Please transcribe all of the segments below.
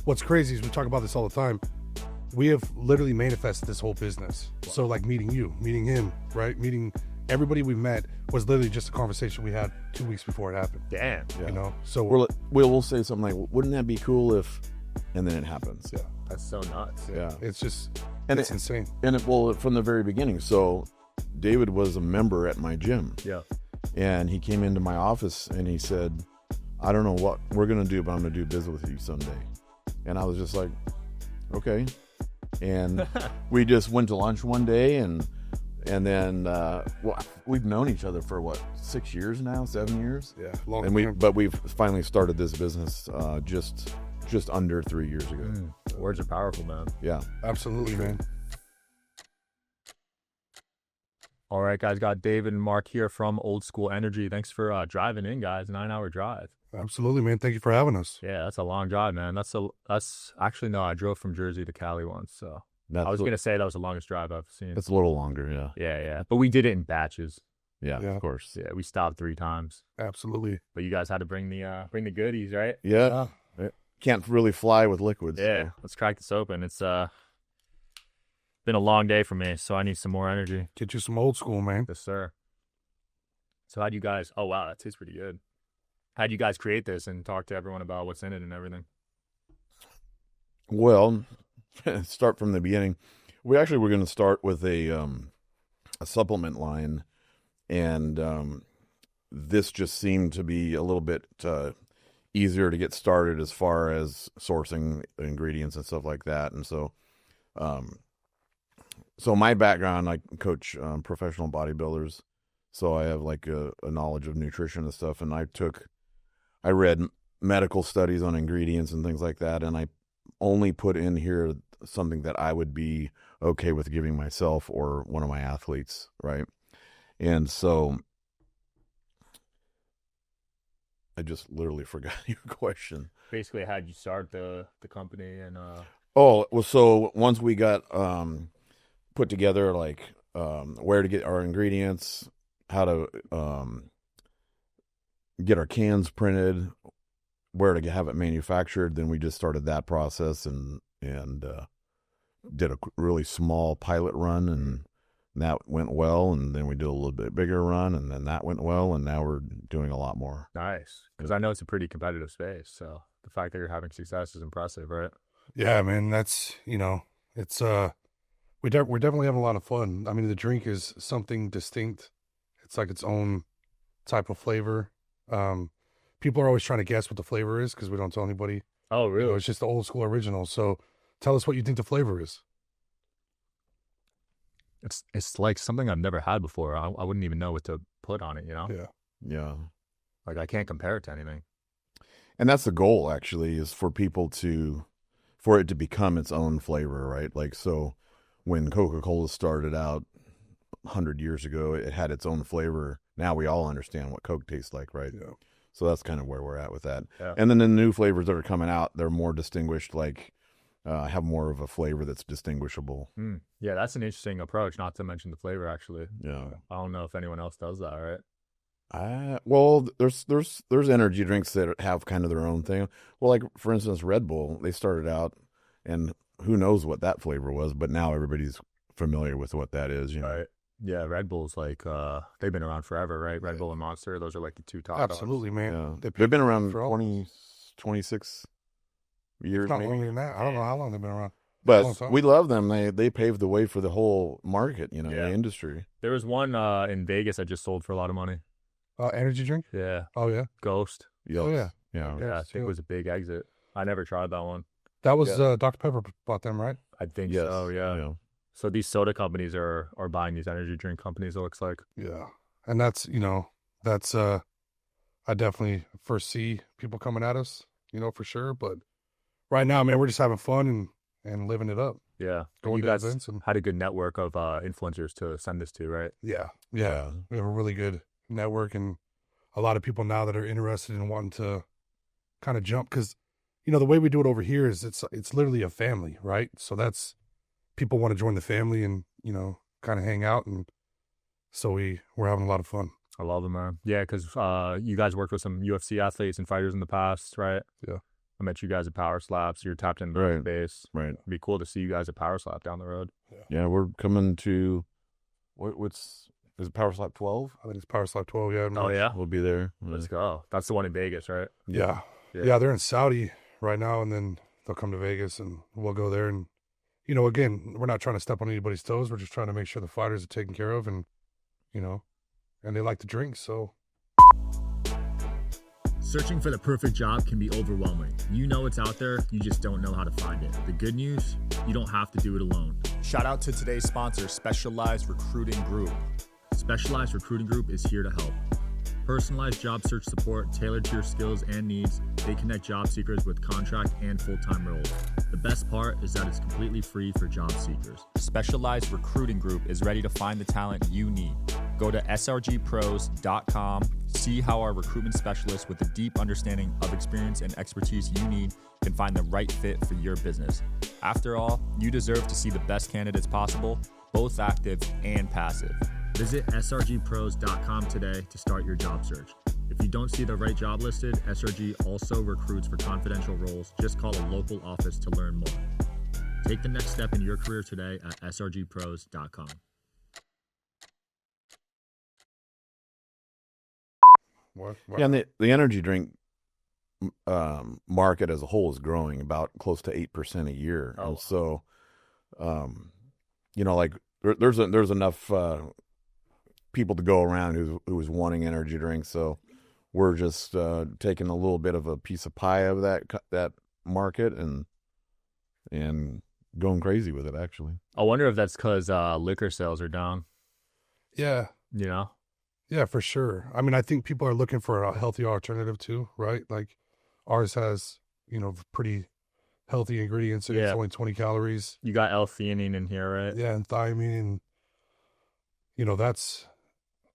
what's crazy is we talk about this all the time. We have literally manifested this whole business. So like meeting you, meeting him, right? Meeting everybody we met was literally just a conversation we had 2 weeks before it happened. Damn. You know, so we'll say something like, wouldn't that be cool if, and then it happens. Yeah. That's so nuts. Yeah. It's just, and it's insane. And from the very beginning. So David was a member at my gym. Yeah. And he came into my office and he said, I don't know what we're going to do, but I'm going to do business with you someday. And I was just like, okay. And we just went to lunch one day and then we've known each other for 6 years now, 7 years. Yeah, long and but we've finally started this business just under 3 years ago. Words are powerful, man. Yeah, absolutely, man. All right, guys, got David and Marc here from Old School Energy. Thanks for driving in, guys. 9-hour drive. Absolutely, man. Thank you for having us. Yeah, that's a long drive, man. That's actually, no, I drove from Jersey to Cali once, so I was going to say that was the longest drive I've seen. It's a little longer, yeah. Yeah. But we did it in batches. Yeah, of course. Yeah, we stopped 3 times. Absolutely. But you guys had to bring the goodies, right? Yeah. Can't really fly with liquids. Yeah, so. Let's crack this open. It's been a long day for me, so I need some more energy. Get you some old school, man. Yes, sir. So how'd you guys, oh wow, that tastes pretty good. How'd you guys create this and talk to everyone about what's in it and everything? Well, start from the beginning. We actually were going to start with a supplement line, and this just seemed to be a little bit easier to get started as far as sourcing ingredients and stuff like that. And so, so my background, I coach professional bodybuilders, so I have like a knowledge of nutrition and stuff. And I read medical studies on ingredients and things like that, and I only put in here something that I would be okay with giving myself or one of my athletes, right? And so I just literally forgot your question. Basically, how'd you start the company and Oh, well, so once we got put together, like where to get our ingredients, how to get our cans printed, where to have it manufactured, then we just started that process and did a really small pilot run, and that went well, and then we did a little bit bigger run, and then that went well, and now we're doing a lot more. Nice, because I know it's a pretty competitive space, so the fact that you're having success is impressive, right? Yeah, man, that's, it's we're definitely having a lot of fun. I mean, the drink is something distinct. It's like its own type of flavor. People are always trying to guess what the flavor is because we don't tell anybody. Oh, really? It's just the old school original. So tell us what you think the flavor is. It's like something I've never had before. I wouldn't even know what to put on it, Yeah. Like I can't compare it to anything. And that's the goal, actually, is for it to become its own flavor, right? Like, so when Coca-Cola started out 100 years ago, it had its own flavor. Now we all understand what Coke tastes like, right? Yeah. So that's kind of where we're at with that. Yeah. And then the new flavors that are coming out, they're more distinguished, like have more of a flavor that's distinguishable. Yeah, that's an interesting approach, not to mention the flavor, actually. Yeah. I don't know if anyone else does that, right? Well, there's energy drinks that have kind of their own thing. Well, like, for instance, Red Bull, they started out, and who knows what that flavor was, but now everybody's familiar with what that is, Right. Yeah, Red Bull's like, they've been around forever, right? Red Bull and Monster, those are like the two top Absolutely, dogs. man. Yeah. They've been around 26 years, not maybe. longer than that. I don't know how long they've been around. But we love them. They paved the way for the whole market, the industry. There was one in Vegas I just sold for a lot of money. Energy drink? Yeah. Oh, yeah? Ghost. Oh, yeah. Yeah. Yeah, I think it was a big exit. I never tried that one. That was Dr. Pepper bought them, right? I think Yes. so, yeah. So these soda companies are buying these energy drink companies, it looks like. Yeah. And that's, I definitely foresee people coming at us, for sure. But right now, man, we're just having fun and living it up. Yeah. Going you to guys events and had a good network of influencers to send this to, right? Yeah. We have a really good network and a lot of people now that are interested in wanting to kind of jump. Because, the way we do it over here is it's literally a family, right? So that's, people want to join the family and, kind of hang out. And so we're having a lot of fun. I love them, man. Yeah, because you guys worked with some UFC athletes and fighters in the past, right? Yeah. I met you guys at Power Slap, so you're tapped into Right. the space. Right. It'd be cool to see you guys at Power Slap down the road. Yeah, we're coming to what's is it Power Slap 12? I think it's Power Slap 12. Yeah. Oh, yeah? We'll be there. Let's go. That's the one in Vegas, right? Yeah. Yeah. Yeah. They're in Saudi right now, and then they'll come to Vegas, and we'll go there. And, you know, again, we're not trying to step on anybody's toes. We're just trying to make sure the fighters are taken care of, and, you know, and they like to drink. So Searching for the perfect job can be overwhelming. You know it's out there, you just don't know how to find it. The good news, you don't have to do it alone. Shout out to today's sponsor, Specialized Recruiting Group. Specialized Recruiting Group is here to help. Personalized job search support tailored to your skills and needs. They connect job seekers with contract and full-time roles. The best part is that it's completely free for job seekers. Specialized Recruiting Group is ready to find the talent you need. Go to srgpros.com, see how our recruitment specialists with a deep understanding of experience and expertise you need can find the right fit for your business. After all, you deserve to see the best candidates possible, both active and passive. Visit srgpros.com today to start your job search. If you don't see the right job listed, SRG also recruits for confidential roles. Just call a local office to learn more. Take the next step in your career today at srgpros.com. what? Yeah, and the energy drink market as a whole is growing about close to 8% a year. Oh. And so, you know, like there's enough people to go around who's wanting energy drinks. So we're just taking a little bit of a piece of pie of that market and going crazy with it. Actually, I wonder if that's because liquor sales are down, Yeah. you know? Yeah, for sure. I mean, I think people are looking for a healthy alternative too, right? Like ours has, you know, pretty healthy ingredients. It's Yeah. only 20 calories. You got L-theanine in here, right? Yeah, and thiamine. And, you know,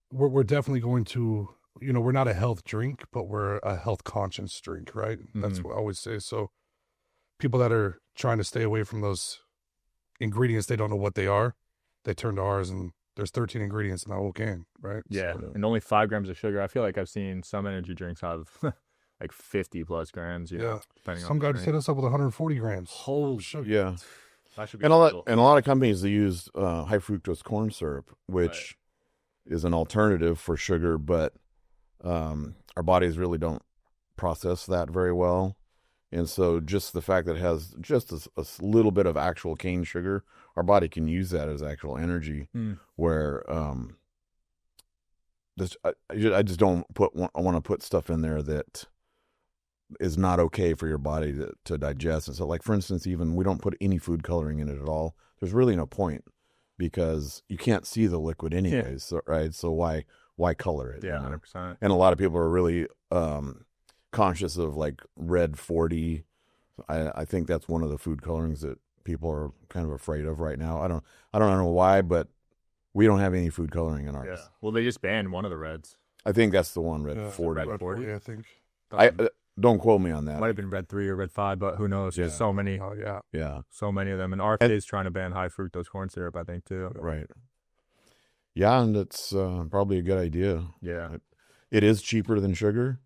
we're definitely going to, you know, we're not a health drink, but we're a health conscious drink, right? That's Mhm. what I always say. So people that are trying to stay away from those ingredients, they don't know what they are. They turn to ours, and there's 13 ingredients in that whole can, right? Yeah, So, and only 5 grams of sugar. I feel like I've seen some energy drinks have like 50 plus grams, you know, yeah. depending Some on the guy just hit drink. us up with 140 grams. Holy Sugar. yeah. That should be And legal. a lot of companies, they use high fructose corn syrup, which is an alternative for sugar, but our bodies really don't process that very well. And so just the fact that it has just a little bit of actual cane sugar, our body can use that as actual energy. Where I just don't want to put stuff in there that is not okay for your body to digest. And so, like, for instance, even we don't put any food coloring in it at all. There's really no point because you can't see the liquid anyways, so, right? So why color it? Yeah, you know? 100%. And a lot of people are really conscious of like red 40. I think that's one of the food colorings that people are kind of afraid of right now. I don't know why, but we don't have any food coloring in ours. Yeah. Well, they just banned one of the reds. I think that's the one, red Yeah, 40. red 40? I think. I don't quote me on that. Might have been red 3 or red 5, but who knows? There's so many Oh, yeah. Yeah, of them. And RFA is trying to ban high fructose corn syrup, I think, too. right. Yeah, and it's probably a good idea. Yeah. It is cheaper than sugar,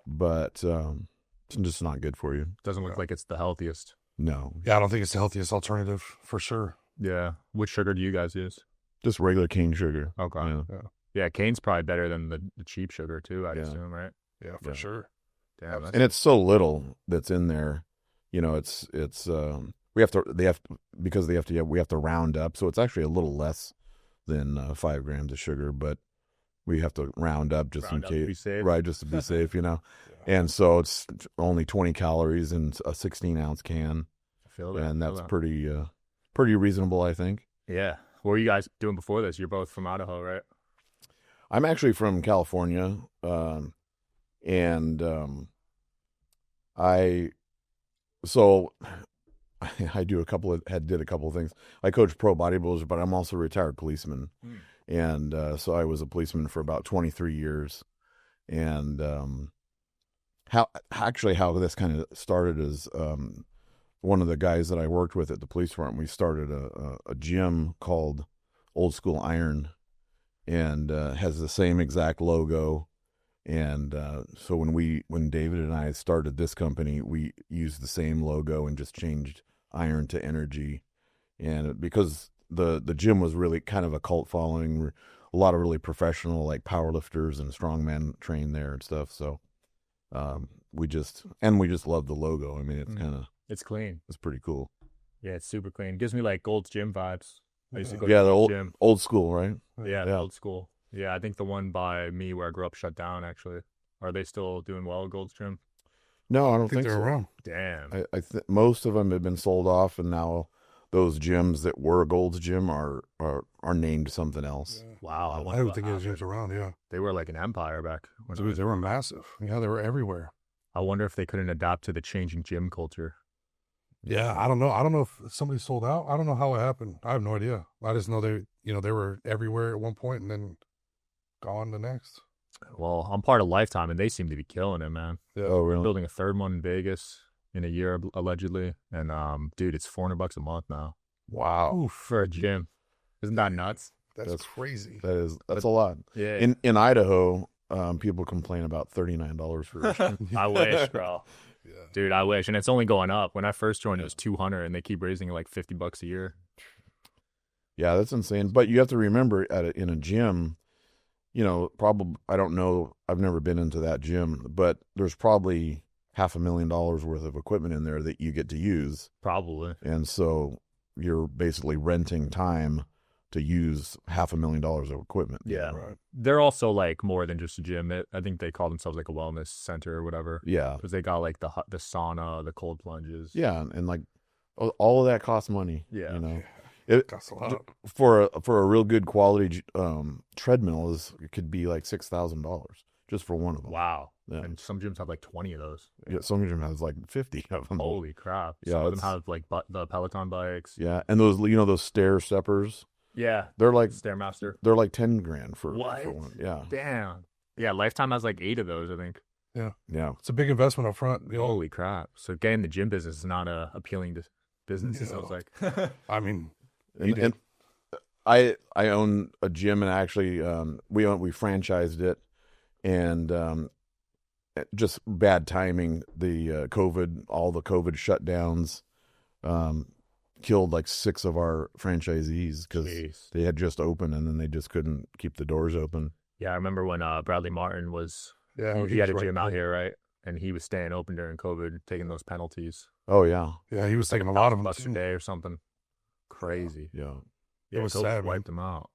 but it's just not good for you. Doesn't look like it's the healthiest. No, Yeah, I don't think it's the healthiest alternative for sure. Yeah. Which sugar do you guys use? just regular cane sugar. Okay. Yeah. Yeah, cane's probably better than the cheap sugar, too, I'd Yeah. assume, right? Yeah, for Yeah. sure. Damn. And it's so little that's in there. You know, we have to round up, so it's actually a little less than 5 grams of sugar, but we have to round up just Round in up to case, be safe. right? Just to be safe, you know. And so it's only 20 calories in a 16-ounce can, I feel that. and I feel that's that. pretty reasonable, I think. Yeah. What were you guys doing before this? You're both from Idaho, right? I'm actually from California, and I did a couple of things. I coach pro bodybuilders, but I'm also a retired policeman, and so I was a policeman for about 23 years. And how this kind of started is one of the guys that I worked with at the police department. We started a gym called Old School Iron, and has the same exact logo. And so when David and I started this company, we used the same logo and just changed iron to energy. And because the gym was really kind of a cult following, a lot of really professional like powerlifters and strongmen train there and stuff. So we just love the logo. I mean, it's It's clean. it's pretty cool. Yeah, it's super clean. Gives me like Gold's Gym vibes. I used to go Yeah, to the Gold's Gym. old school, right? Yeah, Yeah. old school. Yeah, I think the one by me where I grew up shut down, actually. Are they still doing well at Gold's Gym? No, I don't I think think they're so. around. Damn. Most of them have been sold off, and now those gyms that were Gold's Gym are named something else. Yeah. Wow. I wonder don't what think those happened. gyms around. Yeah, They were like an empire back when I dude, was- they were massive. Yeah, they were everywhere. I wonder if they couldn't adapt to the changing gym culture. Yeah, I don't know. I don't know if somebody sold out. I don't know how it happened. I have no idea. I just know they were everywhere at one point and then gone the next. Well, I'm part of Lifetime, and they seem to be killing it, man. Yeah. Oh, really? Building a third one in Vegas in a year, allegedly. And, dude, it's $400 a month now Wow, for a gym. Isn't that nuts? That's crazy. that's a lot. Yeah. In Idaho, people complain about $39 for a gym. I wish, bro. Yeah. Dude, I wish. And it's only going up. When I first joined, it was 200, and they keep raising it like $50 a year. Yeah, that's insane. But you have to remember, in a gym, probably, I don't know, I've never been into that gym, but there's probably $500,000 worth of equipment in there that you get to use. Probably. And so you're basically renting time to use $500,000 of equipment. Yeah. Right. They're also like more than just a gym. I think they call themselves like a wellness center or whatever. Yeah. Because they got like the sauna, the cold plunges. Yeah. And like all of that costs money. Yeah. Costs a lot. For a real good quality treadmill it could be like $6,000 just for one of them. Wow. Yeah. And some gyms have like 20 of those. Yeah, some of them has like 50 of them. Holy crap. Yeah, Some of them it's- have like the Peloton bikes. Yeah, and those stair steppers, Yeah. they're like Stairmaster. $10,000 for What? one. Yeah, Damn. Yeah, Lifetime has like 8 of those, I think. yeah. It's a big investment up front. Holy crap. So getting in the gym business is not a appealing to business, it No. sounds like. I mean, And I own a gym, and actually we franchised it, and just bad timing. The all the COVID shutdowns killed like 6 of our franchisees because Jeez. they had just opened and then they just couldn't keep the doors open. Yeah, I remember when Bradley Martin was, yeah, he had a was gym right. out here, right? And he was staying open during COVID, taking those penalties. Oh yeah, Yeah, he was taking a lot of them. $1,000 a too. day or something. Crazy. yeah. Yeah, was COVID sad, man. wiped him out.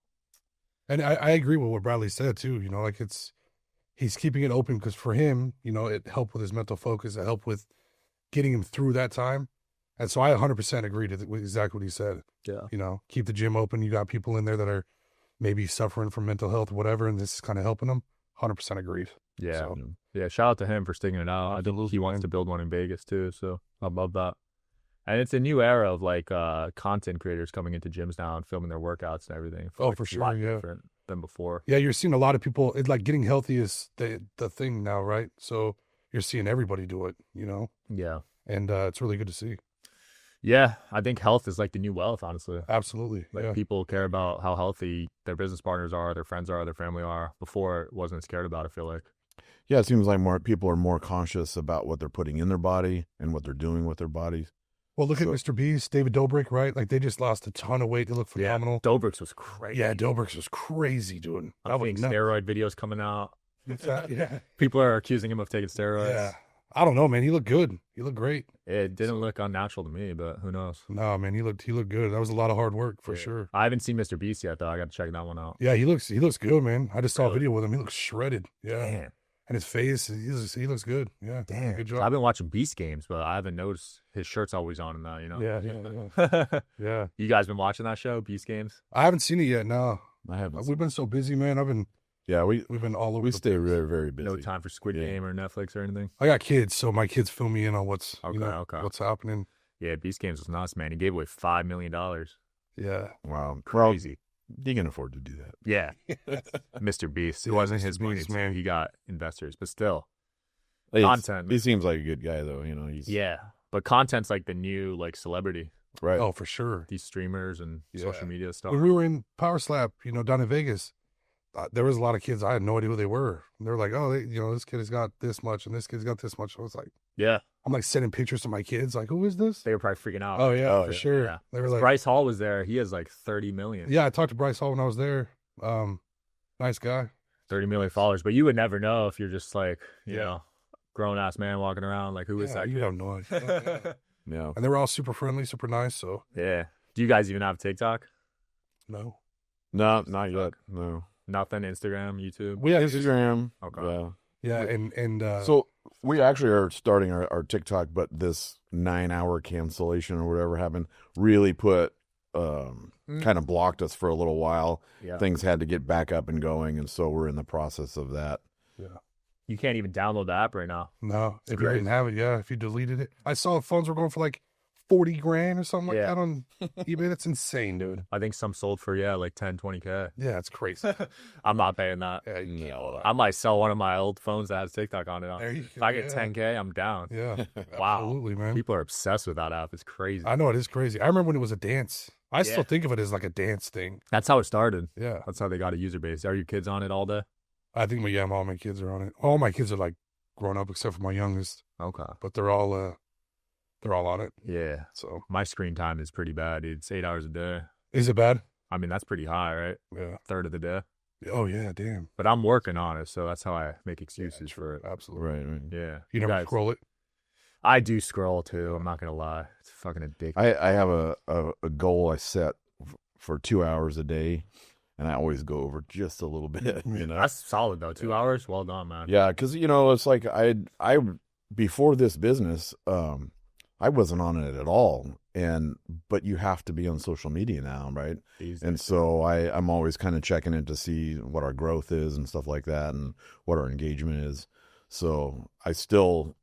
And I agree with what Bradley said too. Like he's keeping it open because for him, it helped with his mental focus. It helped with getting him through that time. And so I 100% agree with exactly what he said. Yeah. Keep the gym open. You got people in there that are maybe suffering from mental health, whatever, and this is kind of helping them. 100% agreed. Yeah. So- Yeah, shout out to him for sticking it out. I think Absolutely, he wants man. to build one in Vegas too, so I love that. And it's a new era of like content creators coming into gyms now and filming their workouts and everything. Oh, Like, for it's a lot sure, yeah. different than before. Yeah, you're seeing a lot of people. It's like getting healthy is the thing now, right? So you're seeing everybody do it, Yeah. and it's really good to see. Yeah, I think health is like the new wealth, honestly. Absolutely. Like Yeah. people care about how healthy their business partners are, their friends are, their family are. Before it wasn't as cared about, I feel like. Yeah, it seems like more people are more conscious about what they're putting in their body and what they're doing with their bodies. Well, look at So- Mr. Beast, David Dobrik, right? Like they just lost a ton of weight. They look phenomenal. Dobrik's was crazy. Yeah, Dobrik's was crazy, dude. I'm That was seeing nuts. steroid videos coming out. Yeah. People are accusing him of taking steroids. Yeah. I don't know, man. He looked good. He looked great. It didn't look unnatural to me, but who knows? No, man, he looked good. That was a lot of hard work for Yeah. sure. I haven't seen Mr. Beast yet, though. I got to check that one out. Yeah, he looks good, man. I just saw a Really? video with him. He looks shredded. Yeah. Damn. And his face, he looks good. Yeah. Damn. Good So job. I've been watching Beast games, but I haven't noticed his shirt's always on in that, Yeah. Yeah. You guys been watching that show, Beast Games? I haven't seen it yet. No. I haven't. We've been so busy, man. Yeah, We've been all over. we the stay place. very, very busy. No time for Squid Yeah. Game or Netflix or anything? I got kids, so my kids fill me in on what's Okay. what's happening. Yeah, Beast Games was nuts, man. He gave away $5 million. Yeah. Wow, Crazy. Well, you can afford to do that. Yeah. Mr. Beast. It Yeah, wasn't Mr. his money, Beast, man. man. He got investors, but still. Hey, Content. He seems like a good guy, though. He's Yeah. But content's like the new like celebrity. right. Oh, for sure. These streamers and Yeah. social media stuff. When we were in Power Slap, down in Vegas, there was a lot of kids, I had no idea who they were. They're like, oh, this kid has got this much and this kid's got this much. I was like, Yeah. I'm like sending pictures to my kids, like, who is this? They were probably freaking out. Oh, yeah, Oh, for yeah. sure. Yeah. They were like, Bryce Hall was there. He has like 30 million. yeah, I talked to Bryce Hall when I was there. Nice guy. 30 million followers. But you would never know if you're just like, you Yeah. know, grown ass man walking around. Like, who is that? You have no idea. Yeah. And they were all super friendly, super nice. So, Yeah. Do you guys even have TikTok? no. No, not yet. No. Nothing. Instagram, YouTube. We have, Instagram. Okay. Yeah. yeah, and So we actually are starting our TikTok, but this 9-hour cancellation or whatever happened really put kind of blocked us for a little while. Yeah. Things had to get back up and going, and so we're in the process of that. You can't even download the app right now. no, if you crazy. didn't have it, yeah, if you deleted it. I saw phones were going for like 40 grand or something like Yeah. that on eBay. That's insane, dude. I think some sold for, like 10, 20K. Yeah, it's crazy. I'm not paying that. Yeah, you can't all that. I might sell one of my old phones that has TikTok on it. There you If go, I get yeah. 10K, I'm down. Yeah, Wow. absolutely, man. People are obsessed with that app. It's crazy. I know it is crazy. I remember when it was a dance. I Yeah. still think of it as like a dance thing. That's how it started. Yeah, That's how they got a user base. Are your kids on it all day? I think all my kids are on it. All my kids are like grown up except for my youngest, Okay. but they're all on it. Yeah. So My screen time is pretty bad, dude. It's 8 hours a day. is it bad? I mean, that's pretty high, right? Yeah. Third of the day. Oh yeah, damn. But I'm working on it, so that's how I make excuses for it. Absolutely. Right. Yeah. You never guys- scroll it. I do scroll too. I'm not gonna lie. It's fucking addictive. I have a goal I set for 2 hours a day, and I always go over just a little bit. You know. That's solid though. 2 hours. Well done, man. Yeah, because it's like I before this business, I wasn't on it at all, but you have to be on social media now, right? These And days. so I'm always kind of checking it to see what our growth is and stuff like that, and what our engagement is. So I still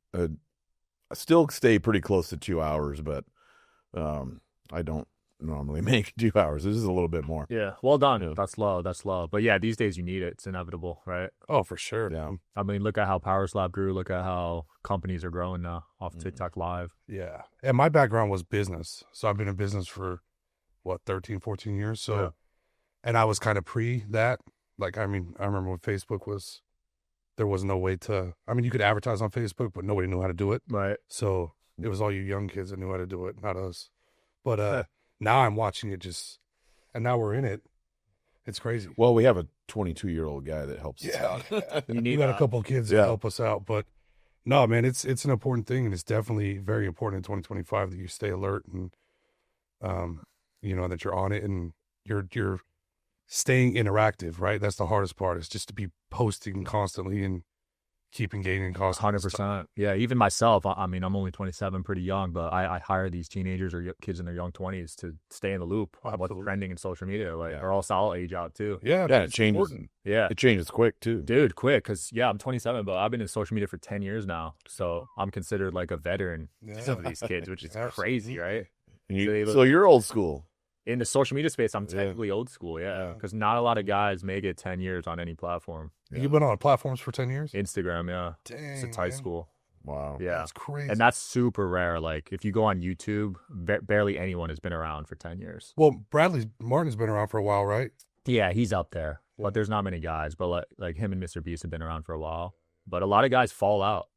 stay pretty close to 2 hours, but I don't normally make 2 hours. This is a little bit more. Yeah. Well done. Yeah. That's low. That's low. But yeah, these days you need it. It's inevitable, right? Oh, for sure. Yeah. I mean, look at how Power Slap grew. Look at how companies are growing now off Mhm. TikTok Live. Yeah. And my background was business. So I've been in business for 13, 14 years. So, Yeah. and I was kind of pre that. Like, I mean, I remember when Facebook there was no way you could advertise on Facebook, but nobody knew how to do it. Right. So it was all you young kids that knew how to do it, not us. But now I'm watching it and now we're in it. It's crazy. Well, we have a 22-year-old guy that helps us out. You We need got a that. couple of kids that Yeah. help us out, but no, man, it's an important thing, and it's definitely very important in 2025 that you stay alert and, that you're on it and you're staying interactive, right? That's the hardest part, is just to be posting constantly and keep engaging constantly. 100%. Yeah. Even myself, I mean, I'm only 27, pretty young, but I hire these teenagers or kids in their young 20s to stay in the loop on what's Absolutely. trending in social media. Like, Yeah. or else I'll age out too. Yeah, Yeah, it it's changes. important. Yeah. It changes quick too. Dude, quick. Because, I'm 27, but I've been in social media for 10 years now. So I'm considered like a veteran to some of these kids, which is crazy, right? And So so you're old school. In the social media space, I'm Yeah. technically old school, yeah. Yeah. Because not a lot of guys make it 10 years on any platform. You've been on platforms for 10 years? Instagram, yeah. Dang, Since high man. school. Wow. Yeah. That's crazy. And that's super rare. Like, if you go on YouTube, barely anyone has been around for 10 years. Well, Bradley Martin's been around for a while, right? Yeah, he's up there. Yeah. But there's not many guys. But like him and Mr. Beast have been around for a while. But a lot of guys fall out.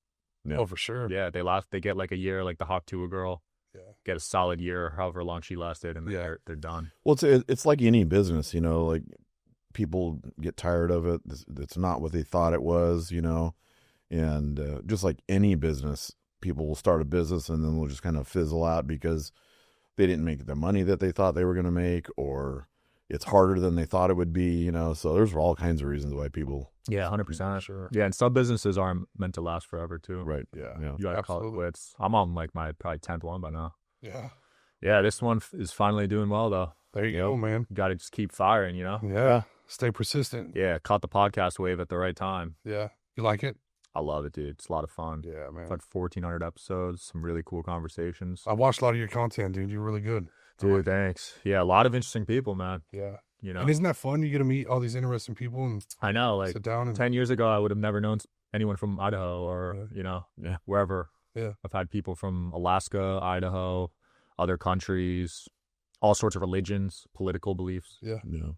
Yeah. Oh, for sure. Yeah, they get like a year, like the Hawk Tua girl. Yeah. Get a solid year, however long she lasted, and then Yeah. they're done. Well, it's like any business, like people get tired of it. It's not what they thought it was, and just like any business, people will start a business and then they'll just kind of fizzle out because they didn't make the money that they thought they were going to make, or it's harder than they thought it would be, so there's all kinds of reasons why people. Yeah, 100%. Sure. Yeah, and some businesses aren't meant to last forever, too. Right. Yeah. Yeah. You gotta call it Absolutely. quits. I'm on like my probably 10th one by now. Yeah. Yeah, this one is finally doing well though. There you go, man. Got to just keep firing, Yeah. Stay persistent. Yeah, caught the podcast wave at the right time. Yeah. You like it? I love it, dude. It's a lot of fun. Yeah, man. I've had 1,400 episodes, some really cool conversations. I watched a lot of your content, dude. You're really good. Dude, thanks. Yeah, a lot of interesting people, man. Yeah. You know, And isn't that fun? You get to meet all these interesting people and I know, like sit down and 10 years ago, I would have never known anyone from Idaho or, Yeah. wherever. Yeah. I've had people from Alaska, Idaho, other countries, all sorts of religions, political beliefs. yeah. Yeah.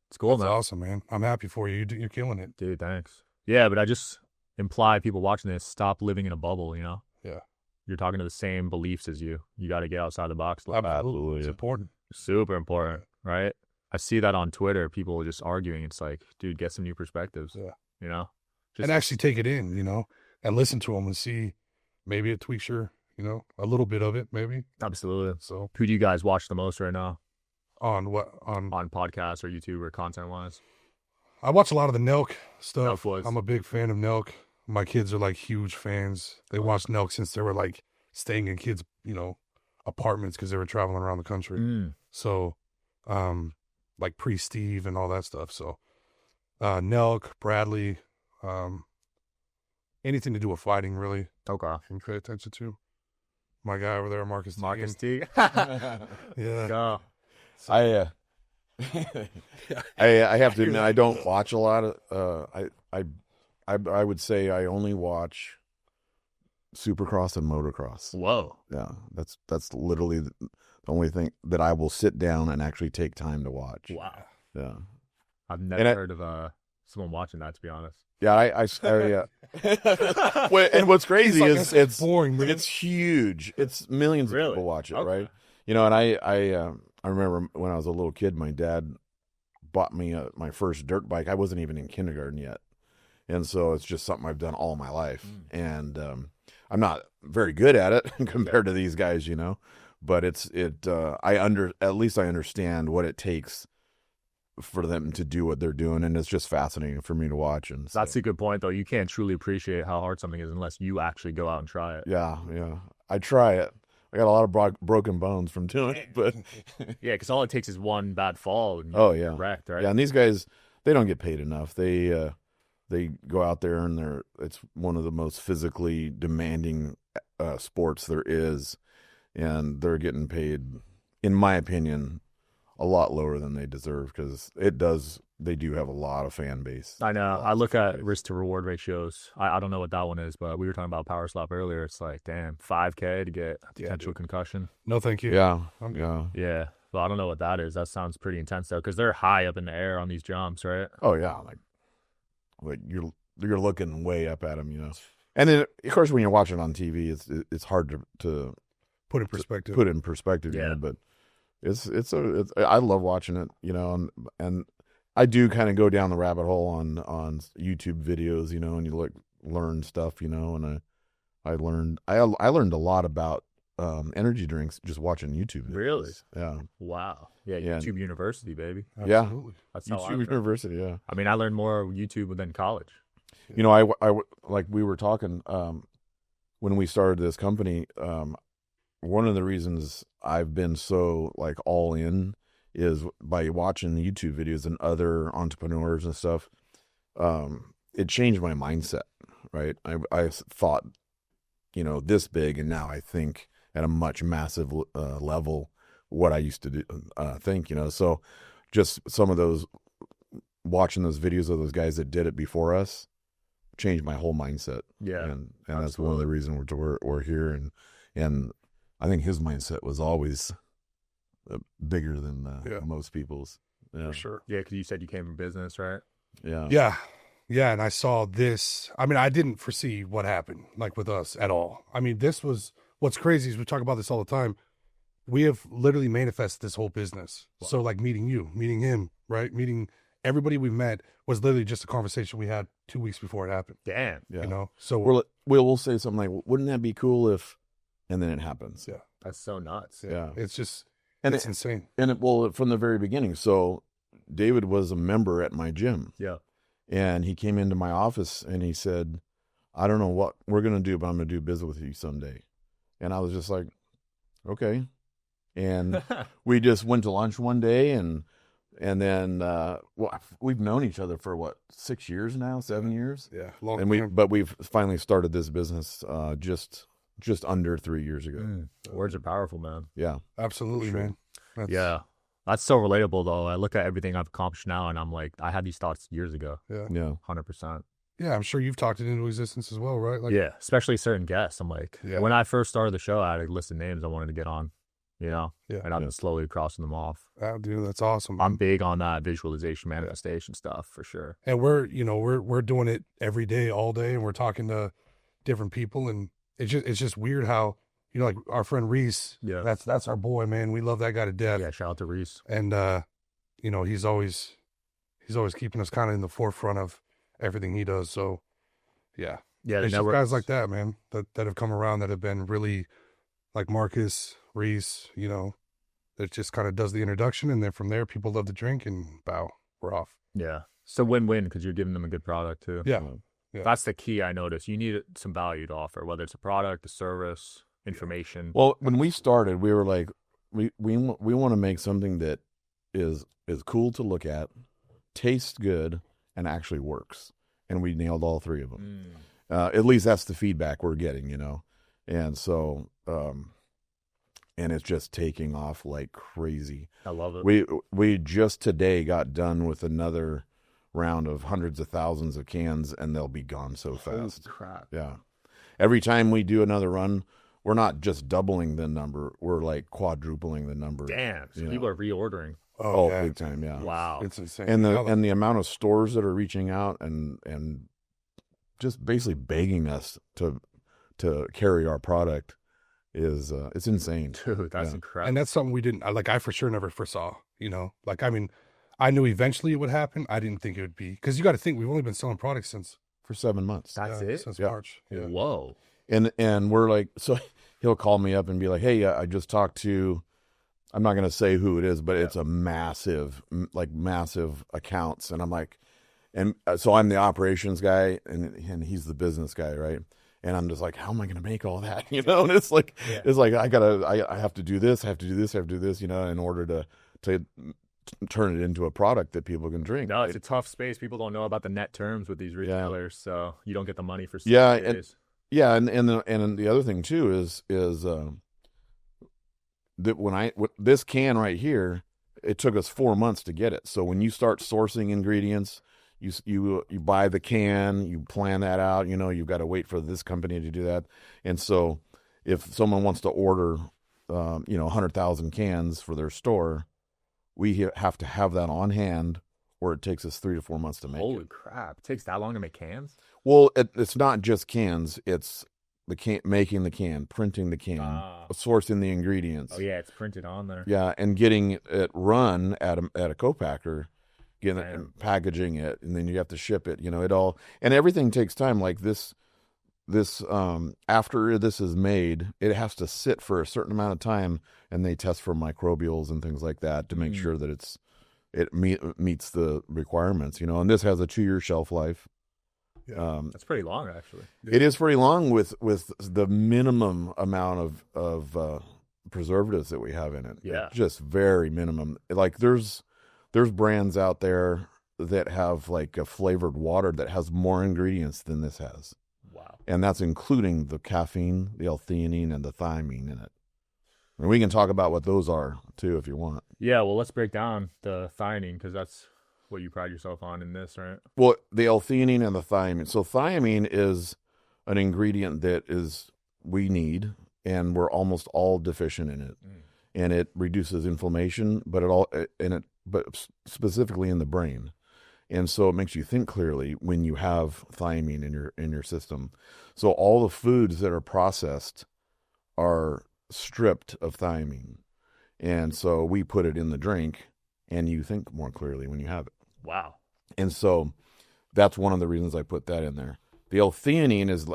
It's cool, That's man. awesome, man. I'm happy for you. You're killing it. Dude, thanks. Yeah, but I just imply people watching this stop living in a bubble, you know? Yeah. You're talking to the same beliefs as you. You got to get outside the box. Absolutely. It's Yeah. important. Super important, right? I see that on Twitter, people just arguing. It's like, dude, get some new perspectives. Yeah. You know? And actually take it in, you know, and listen to them and see maybe it tweaks your, you know, a little bit of it, maybe. Absolutely. So Who do you guys watch the most right now on what? On podcasts or YouTube or content-wise? I watch a lot of the Nelk stuff. Nelk was. I'm a big fan of Nelk. My kids are like huge fans. They watched Nelk since they were like staying in kids, you know, apartments because they were traveling around the country. So, like pre-Steve and all that stuff. So, Nelk, Bradley, anything to do with fighting, really, Okay. I can pay attention to. My guy over there, Marcus T. Yeah. Go. I have to admit I don't watch a lot of I would say I only watch Supercross and motocross. Whoa. Yeah, that's literally the only thing that I will sit down and actually take time to watch. Wow. Yeah. I've never heard of someone watching that, to be honest. Yeah, yeah. And what's crazy is it's boring, man. it's huge. It's millions of Really? people watch it, Okay. right? You know, and I remember when I was a little kid, my dad bought me my first dirt bike. I wasn't even in kindergarten yet, and so it's just something I've done all my life. And I'm not very good at it compared to these guys, you know, but at least I understand what it takes for them to do what they're doing, and it's just fascinating for me to watch. And That's a good point, though. You can't truly appreciate how hard something is unless you actually go out and try it. yeah, I try it. I got a lot of broken bones from doing it, but Yeah, because all it takes is one bad fall and oh you're yeah, wrecked, right? yeah. And these guys, they don't get paid enough. They go out there and it's one of the most physically demanding sports there is, and they're getting paid, in my opinion, a lot lower than they deserve, because they do have a lot of fan base. I know. I look at risk to reward ratios. I don't know what that one is, but we were talking about power slap earlier. It's like, damn, $5K to get a potential concussion. No, thank you. Yeah, I'm good. yeah. Yeah. Well, I don't know what that is. That sounds pretty intense, though, because they're high up in the air on these jumps, right? Oh yeah, like you're looking way up at them, you know. And then, of course, when you're watching on TV, it's hard to Put in perspective. put it in perspective, you Yeah. know, but I love watching it, you know, and I do kind of go down the rabbit hole on YouTube videos, you know, and you learn stuff, you know, and I learned a lot about energy drinks just watching YouTube videos. Really? Yeah. Wow. Yeah, Yeah. YouTube University, baby. Absolutely. That's how I YouTube learned. University, yeah. I mean, I learned more YouTube than college. You know, I like we were talking when we started this company. One of the reasons I've been so like all in is by watching YouTube videos and other entrepreneurs and stuff. It changed my mindset, right? I thought, you know, this big, and now I think at a much massive level what I used to think, you know. So just some of those, watching those videos of those guys that did it before us, changed my whole mindset. Yeah, and that's one of the reasons we're here, and I think his mindset was always bigger than most people's. Yeah. For sure. Yeah, because you said you came from business, right? Yeah. Yeah. And I saw this. I mean, I didn't foresee what happened, like with us at all. I mean, what's crazy is we talk about this all the time. We have literally manifested this whole business. Wow. So like meeting you, meeting him, right? Meeting everybody we've met was literally just a conversation we had 2 weeks before it happened. Damn. Yeah. You know, so we'll say something like, wouldn't that be cool if, and then it happens. Yeah. That's so nuts. Yeah. It's just, and it's insane. And from the very beginning. So David was a member at my gym. Yeah. And he came into my office and he said, I don't know what we're going to do, but I'm going to do business with you someday. And I was just like, okay. And we just went to lunch one day, and then we've known each other for 6 years now, 7 years. Yeah, long and time. But we've finally started this business just under 3 years ago. Words are powerful, man. Yeah, absolutely, man. Yeah, that's so relatable though. I look at everything I've accomplished now, and I'm like, I had these thoughts years ago. Yeah, 100%. Yeah, I'm sure you've talked it into existence as well, right? Like, yeah, especially certain guests. I'm like, Yeah. when I first started the show, I had a list of names I wanted to get on. you know, Yeah. and I've been slowly crossing them off. Dude, that's awesome. I'm big on that visualization, manifestation stuff for sure. And we're doing it every day, all day, and we're talking to different people, and it's just weird how, like our friend Reese, Yeah. that's our boy, man. We love that guy to death. Yeah, shout out to Reese. And he's always keeping us kind of in the forefront of everything he does. So yeah. Yeah, It's just guys like that, man, that have come around that have been really, like Marcus, Reese, that just kind of does the introduction, and then from there people love to drink, and bow, we're off. Yeah. So win-win, because you're giving them a good product too. Yeah. Yeah. That's the key. I noticed you need some value to offer, whether it's a product, a service, information. Well, when we started, we were like, we want to make something that is cool to look at, tastes good, and actually works. And we nailed all three of them. At least that's the feedback we're getting, And so, and it's just taking off like crazy. I love it. We just today got done with another round of hundreds of thousands of cans, and they'll be gone so fast. Holy crap. Yeah. Every time we do another run, we're not just doubling the number, we're like quadrupling the number. Damn. So people are reordering. Oh, yeah. big time, yeah. Wow. It's insane. And the amount of stores that are reaching out and just basically begging us to carry our product is it's insane. Dude, that's incredible. And that's something we didn't, I for sure never foresaw, I knew eventually it would happen. I didn't think it would be, because you got to think, we've only been selling products For 7 months. That's it? Since Yeah. March. Yeah. Whoa. And we're like, so he'll call me up and be like, hey, I just talked to, I'm not going to say who it is, but it's a massive accounts. And I'm like, so I'm the operations guy and he's the business guy, right? And I'm just like, how am I going to make all that? And it's like, I have to do this, I have to do this, I have to do this, in order to turn it into a product that people can drink. No, it's a tough space. People don't know about the net terms with these retailers, so you don't get the money for 6 days. And the other thing too is that this can right here, it took us 4 months to get it. So when you start sourcing ingredients, you buy the can, you plan that out. You've got to wait for this company to do that. And so if someone wants to order, 100,000 cans for their store, we have to have that on hand, or it takes us 3 to 4 months to make. Holy crap! It takes that long to make cans? Well, it's not just cans; it's the can, making the can, printing the can, sourcing the ingredients. Oh yeah, it's printed on there. Yeah, and getting it run at a co-packer, getting it and packaging it, and then you have to ship it. It all, and everything takes time. Like this after this is made, it has to sit for a certain amount of time, and they test for microbials and things like that to make sure that it meets the requirements. And this has a 2-year shelf life. Yeah. That's pretty long, actually. It is pretty long with the minimum amount of preservatives that we have in it. Yeah, just very minimum. Like there's brands out there that have like a flavored water that has more ingredients than this has. Wow. And that's including the caffeine, the L-theanine, and the thiamine in it. And we can talk about what those are too if you want. Yeah, well, let's break down the thiamine, because that's what you pride yourself on in this, right? Well, the L-theanine and the thiamine. So thiamine is an ingredient that we need, and we're almost all deficient in it. And it reduces inflammation, but specifically in the brain. And so it makes you think clearly when you have thiamine in your system. So all the foods that are processed are stripped of thiamine. And so we put it in the drink, and you think more clearly when you have it. Wow. And so that's one of the reasons I put that in there. The L-theanine is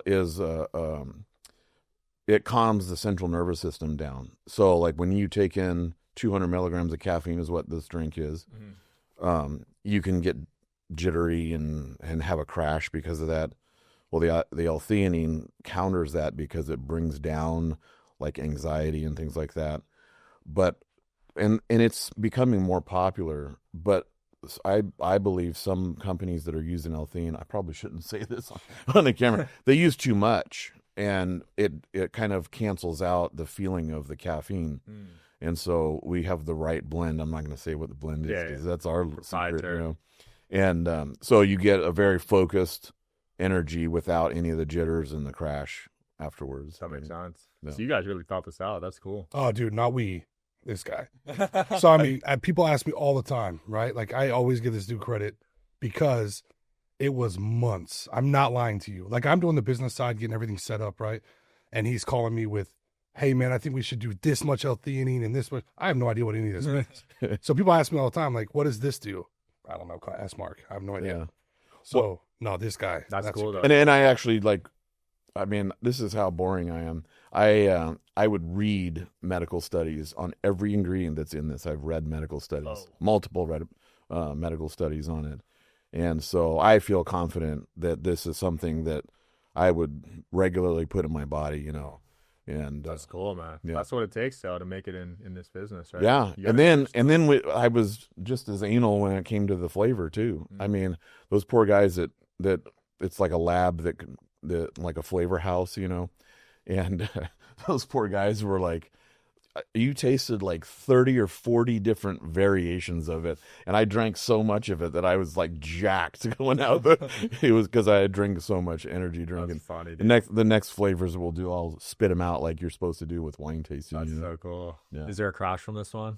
it calms the central nervous system down. So like when you take in 200 milligrams of caffeine is what this drink is, you can get jittery and have a crash because of that. Well, the L-theanine counters that because it brings down like anxiety and things like that. But and it's becoming more popular. But I believe some companies that are using L-theanine, I probably shouldn't say this on the camera, they use too much, and it kind of cancels out the feeling of the caffeine. And so we have the right blend. I'm not going to say what the blend is because that's our secret, And so you get a very focused energy without any of the jitters and the crash afterwards. That makes sense. Yeah. So you guys really thought this out. That's cool. Oh, dude, not we. this guy. So, I mean, people ask me all the time, right? Like, I always give this dude credit because it was months. I'm not lying to you. Like, I'm doing the business side, getting everything set up, right? And he's calling me with, hey, man, I think we should do this much L-theanine and this much. I have no idea what any of this means. So people ask me all the time, like, what does this do? I don't know. Ask Mark. I have no idea. Yeah. So, no, this guy. That's cool, though. And I actually, like, I mean, this is how boring I am. I would read medical studies on every ingredient that's in this. I've read medical studies, multiple medical studies on it. And so I feel confident that this is something that I would regularly put in my body, you know. And That's cool, man. yeah. That's what it takes, though, to make it in this business, right? yeah. And then I was just as anal when it came to the flavor too. I mean, those poor guys that it's like a lab that like a flavor house, you know, and those poor guys were like, you tasted like 30 or 40 different variations of it, and I drank so much of it that I was like jacked going out. It was because I had drank so much energy drinking. That's funny, dude. The next flavors we'll do, I'll spit them out like you're supposed to do with wine tasting. That's you know? so cool. Yeah. Is there a crash from this one?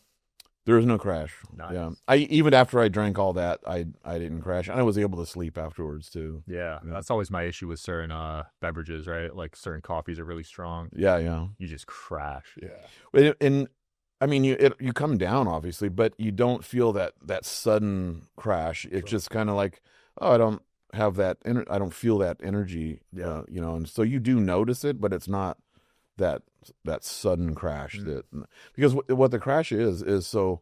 There was no crash. Nice. Yeah, even after I drank all that, I didn't crash, and I was able to sleep afterwards too. Yeah, that's always my issue with certain beverages, right? Like certain coffees are really strong. Yeah, yeah. You just crash. Yeah. And I mean, you come down obviously, but you don't feel that sudden crash. It's just kind of like, oh, I don't have that. I don't feel that energy. Yeah, you know, and so you do notice it, but it's not that sudden crash because what the crash is so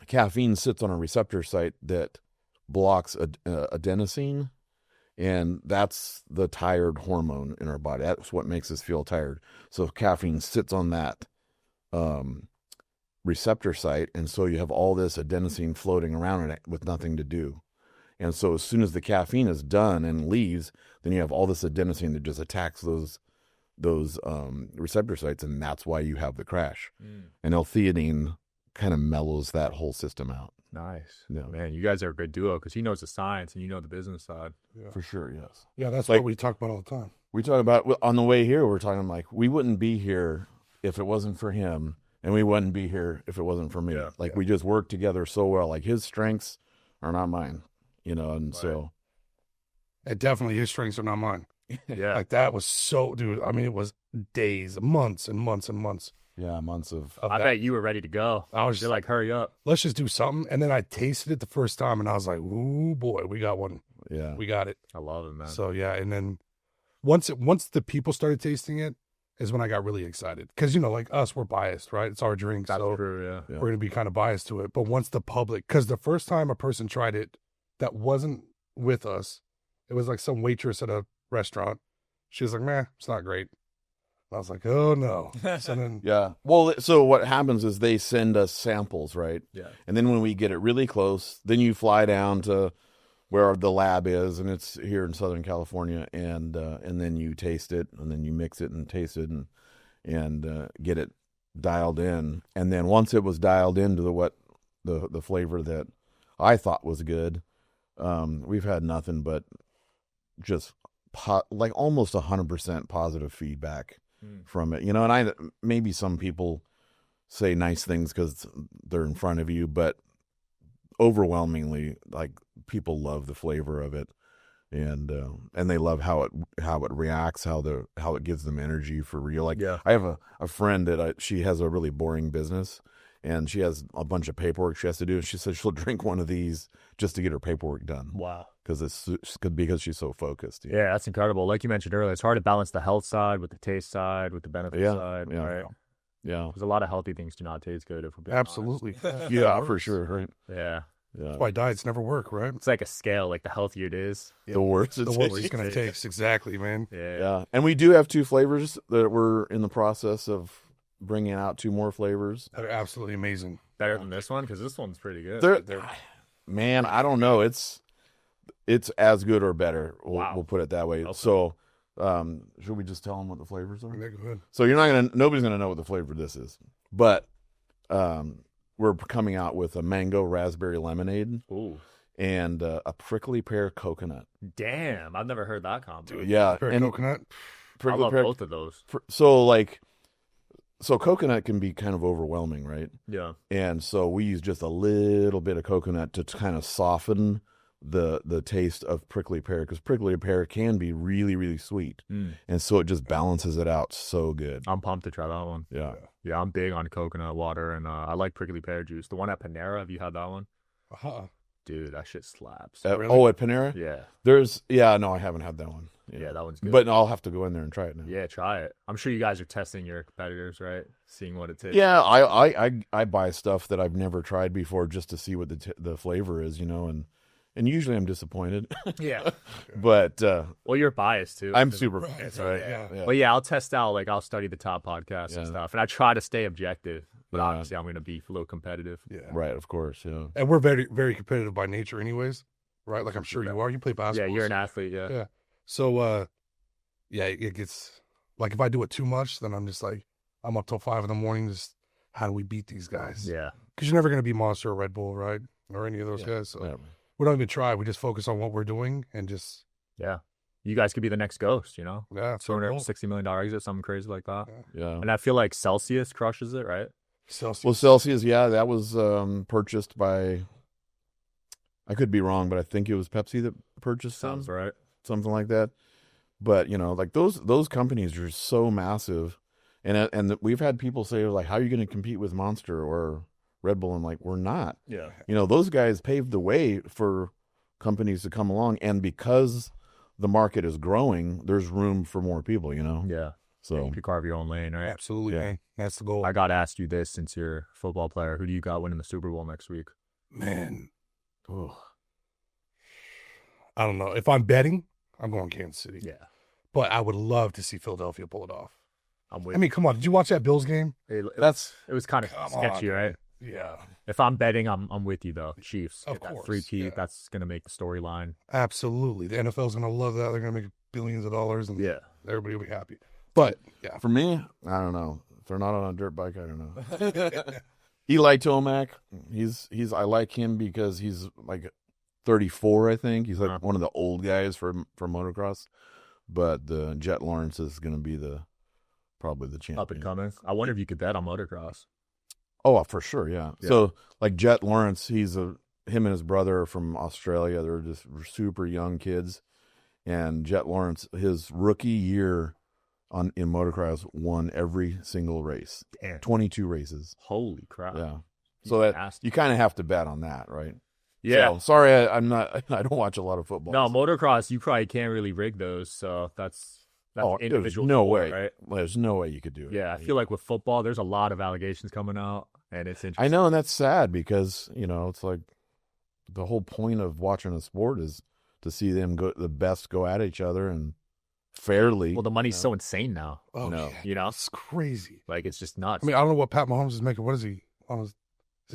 caffeine sits on a receptor site that blocks adenosine, and that's the tired hormone in our body. That's what makes us feel tired. So caffeine sits on that receptor site, and so you have all this adenosine floating around in it with nothing to do. And so as soon as the caffeine is done and leaves, then you have all this adenosine that just attacks those receptor sites, and that's why you have the crash. And L-theanine kind of mellows that whole system out. Nice. Yeah. Man, you guys are a good duo because he knows the science and you know the business side. For sure, yes. Yeah, that's Like- what we talk about all the time. We talk about, on the way here, we're talking like, we wouldn't be here if it wasn't for him, and we wouldn't be here if it wasn't for me. We just work together so well. Like, his strengths are not mine, you know, and so. And definitely his strengths are not mine. Yeah. Like, that was so, dude, I mean, it was days, months and months and months. Yeah, months of I bet you were ready to go. I was just You're like, hurry up. let's just do something. And then I tasted it the first time, and I was like, ooh, boy, we got one. yeah. We got it. I love it, man. So, yeah, and then once the people started tasting it is when I got really excited. Because, you know, like us, we're biased, right? It's our drink, That's so true, yeah. Yeah. we're going to be kind of biased to it. But once the public, because the first time a person tried it that wasn't with us, it was like some waitress at a restaurant. She was like, man, it's not great. I was like, oh, no. So then, Yeah. Well, so what happens is they send us samples, right? Yeah. And then when we get it really close, then you fly down to where the lab is, and it's here in Southern California, and then you taste it, and then you mix it and taste it, and get it dialed in. And then once it was dialed into the flavor that I thought was good, we've had nothing but just like almost 100% positive feedback from it, you know. And maybe some people say nice things because they're in front of you, but overwhelmingly, like, people love the flavor of it, and they love how it reacts, how it gives them energy for real. Like, Yeah. I have a friend that she has a really boring business, and she has a bunch of paperwork she has to do, and she says she'll drink one of these just to get her paperwork done. Wow. Because she's so focused. you know? Yeah, that's incredible. Like you mentioned earlier, it's hard to balance the health side with the taste side, with the benefit side, yeah. right? Yeah. Because a lot of healthy things do not taste good if we're being honest. absolutely. Yeah, for sure. Right. Yeah. Yeah. That's why diets never work, right? It's like a scale, like the healthier it is. The worse The it's work it's going to taste. Exactly, man. Yeah. Yeah. And we do have 2 flavors that we're in the process of bringing out, 2 more flavors. They're absolutely amazing. Better than this one? Because this one's pretty good. Man, I don't know. It's as good or better. Wow. We'll put it that way. Okay. So, should we just tell them what the flavors are? Yeah, go ahead. So nobody's gonna know what the flavor this is, but we're coming out with a mango raspberry lemonade Ooh. and a prickly pear coconut. Damn. I've never heard that combo. Yeah, Pear and coconut. I prickly love pear. both of those. So, like, So coconut can be kind of overwhelming, right? Yeah. And so we use just a little bit of coconut to kind of soften the taste of prickly pear, because prickly pear can be really, really sweet. And so it just balances it out so good. I'm pumped to try that one. Yeah. Yeah, I'm big on coconut water, and I like prickly pear juice. The one at Panera, have you had that one? Dude, that shit slaps. Really? Oh, at Panera? Yeah. No, I haven't had that one. Yeah, that one's good. But I'll have to go in there and try it now. Yeah, try it. I'm sure you guys are testing your competitors, right? Seeing what it tastes. Yeah, I buy stuff that I've never tried before just to see what the flavor is, and usually I'm disappointed. Yeah. But well, you're biased too. I'm super Right. biased, Yeah. right? Yeah. But yeah, I'll test out, like, I'll study the top podcasts and stuff, and I try to stay objective. But Yeah. obviously, I'm going to be a little competitive. Yeah. Right, of course, yeah. And we're very, very competitive by nature anyways, right? Like I'm sure you are. You play basketball. Yeah, you're an athlete, yeah. Yeah. So, yeah, it gets, like, if I do it too much, then I'm just like, I'm up till 5 a.m. just, how do we beat these guys? Yeah. Because you're never going to be Monster or Red Bull, right? Or any of those guys. So Yeah. we don't even try. We just focus on what we're doing and just, Yeah. You guys could be the next Ghost, yeah. It's our goal. $260 million exit, something crazy like that. Yeah. And I feel like Celsius crushes it, right? Celsius. Well, Celsius, yeah, that was purchased by, I could be wrong, but I think it was Pepsi that purchased Sounds them, right. something like that. But, like those companies are so massive. And we've had people say, like, how are you going to compete with Monster or Red Bull? And, like, we're not. Yeah. Those guys paved the way for companies to come along. And because the market is growing, there's room for more people, Yeah. So You could carve your own lane, right? Absolutely, Yeah. man. That's the goal. I got to ask you this, since you're a football player. Who do you got winning the Super Bowl next week? Man, oh, I don't know. If I'm betting, I'm going Kansas City. Yeah. But I would love to see Philadelphia pull it off. I'm with I mean, come on. Did you watch that Bills game? it that's was kind of Come sketchy, on, right? Yeah. If I'm betting, I'm with you, though. Chiefs. Of Get that course, free key. yeah. That's going to make the storyline. Absolutely. The NFL's going to love that. They're going to make billions of dollars and Yeah. everybody will be happy. But, yeah. for me. I don't know. If they're not on a dirt bike, I don't know. Eli Tomac, he's I like him because he's like 34, I think. He's like one of the old guys for motocross. But the Jet Lawrence is going to be probably the champion. Up and coming. I wonder if you could bet on motocross. Oh, for sure, yeah. So like Jet Lawrence, him and his brother are from Australia. They're just super young kids. And Jet Lawrence, his rookie year in motocross, won every single race. Damn. 22 races. Holy crap. Yeah. So that you kind of have to bet on that, right? Yeah. So, sorry, I don't watch a lot of football. No, motocross, you probably can't really rig those. So that's individual. There's no sport, way. right? There's no way you could do it. Yeah, I feel like with football, there's a lot of allegations coming out, and it's interesting. I know, and that's sad because, it's like the whole point of watching a sport is to see them the best go at each other and fairly. Well, the money's so insane now. Oh, No. yeah. It's crazy. Like, it's just nuts. I mean, I don't know what Pat Mahomes is making. What is he? Is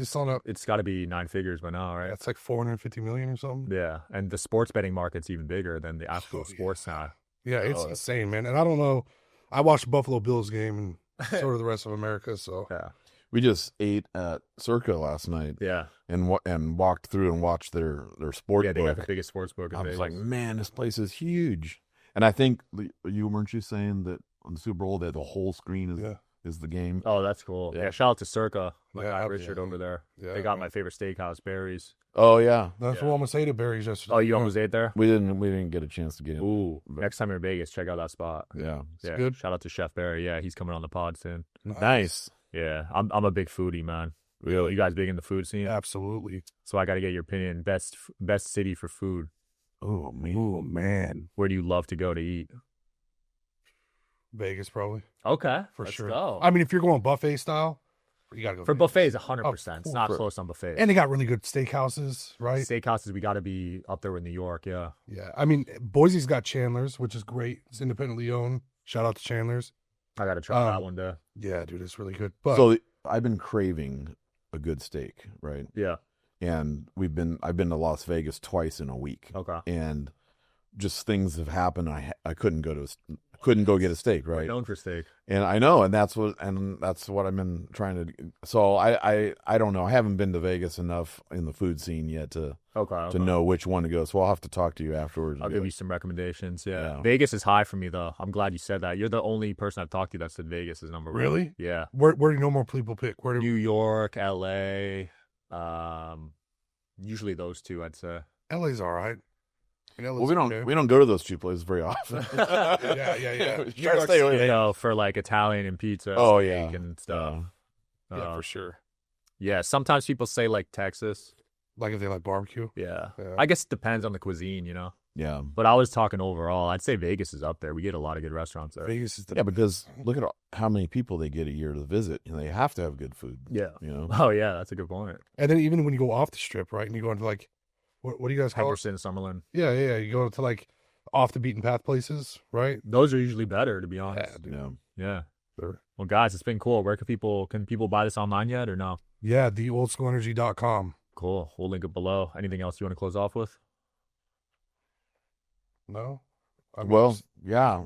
he selling up? It's got to be 9 figures by now, right? That's like 450 million or something. Yeah, and the sports betting market's even bigger than the actual sports now. Yeah, it's insane, man. And I don't know. I watched Buffalo Bills game and so did the rest of America. So Yeah, We just ate at Circa last night. yeah, And walked through and watched their sports yeah. They got book. the biggest sports book in I was Vegas. like, man, this place is huge. And I think weren't you saying that on the Super Bowl that the whole screen is the game? Oh, that's cool. Yeah. Yeah, shout out to Circa, my Yeah, guy yeah. Richard over there. Yeah, They got man. my favorite steakhouse, Barry's. Oh yeah, that's what I'm gonna say to Barry's yesterday. Oh, you almost ate there? we didn't get a chance to get in. Ooh, next time you're in Vegas, check out that spot. Yeah, Yeah, good. shout out to Chef Barry. Yeah, he's coming on the pod soon. nice. Yeah, I'm a big foodie, man. Really? You guys big in the food scene? Absolutely. So I got to get your opinion. Best city for food. Oh man. Oh man, Where do you love to go to eat? Vegas probably Okay, for let's sure. Go. I mean, if you're going buffet style, you gotta go For Vegas. buffets, 100%. It's not course. close on buffets. And they got really good steakhouses, right? Steakhouses, we got to be up there with New York. Yeah. Yeah, I mean, Boise's got Chandler's, which is great. It's independently owned. Shout out to Chandler's. I got to try that one day. Yeah, dude, it's really good. But So I've been craving a good steak, right? Yeah. And I've been to Las Vegas twice in a week. Okay. And just things have happened. I couldn't go to couldn't go get a steak, We're right? known for steak. And I know, and that's what I've been trying to. So I don't know. I haven't been to Vegas enough in the food scene yet to know which one to go. So I'll have to talk to you afterwards. I'll give you some recommendations. Yeah. Yeah. Vegas is high for me though. I'm glad you said that. You're the only person I've talked to that said Vegas is number one. Really? Yeah. Where do normal people pick? Where do New York, LA, usually those two, I'd say. LA's all right. Well, we don't go to those two places very often. Yeah. Try to stay away. You know, for like Italian and pizza, Oh, steak yeah. and stuff. Yeah, for sure. Yeah, sometimes people say like Texas. Like if they like barbecue. Yeah. Yeah. I guess it depends on the cuisine, you know. Yeah. But I was talking overall. I'd say Vegas is up there. We get a lot of good restaurants there. Vegas is the Yeah, because look at how many people they get a year to visit, and they have to have good food. Yeah. You know. Oh yeah, that's a good point. And then even when you go off the strip, right, and you go into like, what do you guys call it? Henderson, Summerlin. Yeah. You go to like off the beaten path places, right? Those are usually better, to be honest. Yeah, dude. Yeah. Yeah. Sure. Well, guys, it's been cool. Where can people buy this online yet or no? Yeah, theoldschoolenergy.com. Cool. We'll link it below. Anything else you want to close off with? No? I mean, Well, yeah.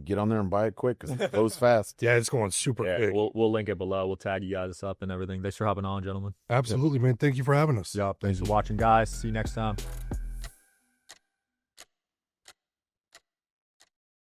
Get on there and buy it quick because it goes fast. yeah, it's going super Yeah, quick. we'll link it below. We'll tag you guys up and everything. Thanks for hopping on, gentlemen. Absolutely, man. Thank you for having us. Thanks for watching, guys. See you next time.